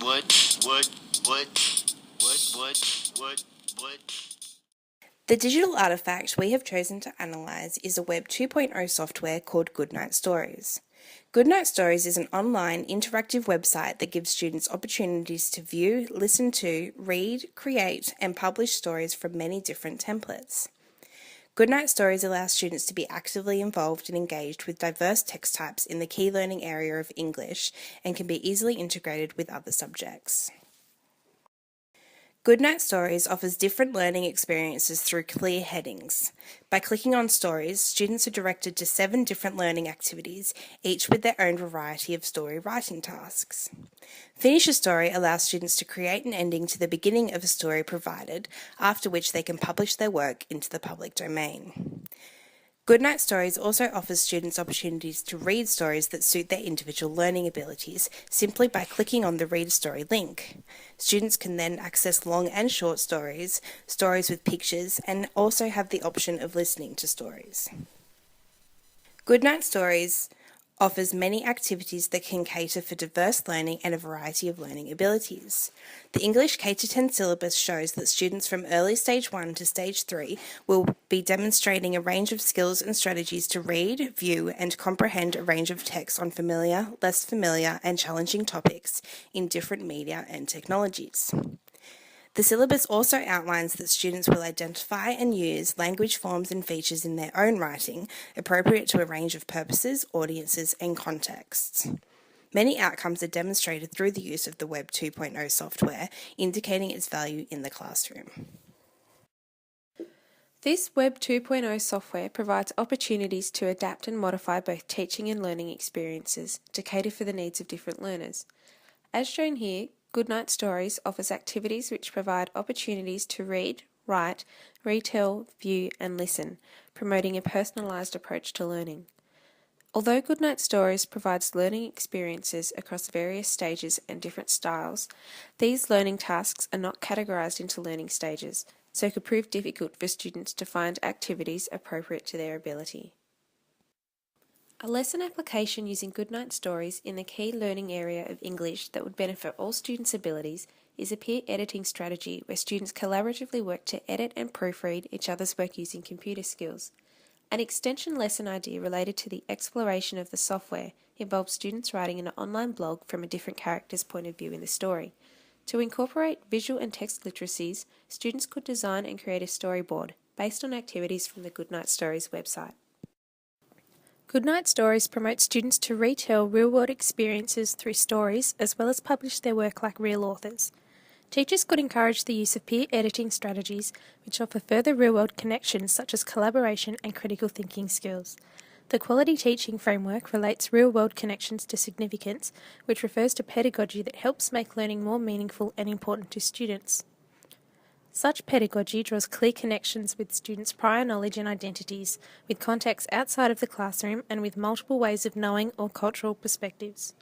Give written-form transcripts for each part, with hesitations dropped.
The digital artefact we have chosen to analyse is a Web 2.0 software called Goodnight Stories. Goodnight Stories is an online interactive website that gives students opportunities to view, listen to, read, create and publish stories from many different templates. Goodnight Stories allows students to be actively involved and engaged with diverse text types in the key learning area of English and can be easily integrated with other subjects. Goodnight Stories offers different learning experiences through clear headings. By clicking on stories, students are directed to 7 different learning activities, each with their own variety of story writing tasks. Finish a Story allows students to create an ending to the beginning of a story provided, after which they can publish their work into the public domain. Goodnight Stories also offers students opportunities to read stories that suit their individual learning abilities simply by clicking on the Read a Story link. Students can then access long and short stories, stories with pictures, and also have the option of listening to stories. Goodnight Stories offers many activities that can cater for diverse learning and a variety of learning abilities. The English K-10 syllabus shows that students from early stage 1 to stage 3 will be demonstrating a range of skills and strategies to read, view and comprehend a range of texts on familiar, less familiar and challenging topics in different media and technologies. The syllabus also outlines that students will identify and use language forms and features in their own writing, appropriate to a range of purposes, audiences and contexts. Many outcomes are demonstrated through the use of the Web 2.0 software, indicating its value in the classroom. This Web 2.0 software provides opportunities to adapt and modify both teaching and learning experiences to cater for the needs of different learners. As shown here, Goodnight Stories offers activities which provide opportunities to read, write, retell, view and listen, promoting a personalised approach to learning. Although Goodnight Stories provides learning experiences across various stages and different styles, these learning tasks are not categorised into learning stages, so it could prove difficult for students to find activities appropriate to their ability. A lesson application using Goodnight Stories in the key learning area of English that would benefit all students' abilities is a peer editing strategy where students collaboratively work to edit and proofread each other's work using computer skills. An extension lesson idea related to the exploration of the software involves students writing an online blog from a different character's point of view in the story. To incorporate visual and text literacies, students could design and create a storyboard based on activities from the Goodnight Stories website. Goodnight Stories promotes students to retell real-world experiences through stories as well as publish their work like real authors. Teachers could encourage the use of peer editing strategies which offer further real-world connections such as collaboration and critical thinking skills. The Quality Teaching Framework relates real-world connections to significance, which refers to pedagogy that helps make learning more meaningful and important to students. Such pedagogy draws clear connections with students' prior knowledge and identities, with contexts outside of the classroom and with multiple ways of knowing or cultural perspectives.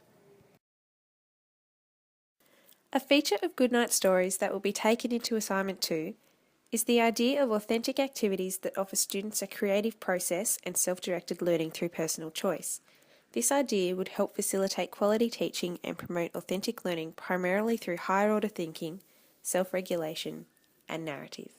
A feature of Goodnight Stories that will be taken into Assignment 2 is the idea of authentic activities that offer students a creative process and self-directed learning through personal choice. This idea would help facilitate quality teaching and promote authentic learning primarily through higher order thinking, self-regulation, and narrative.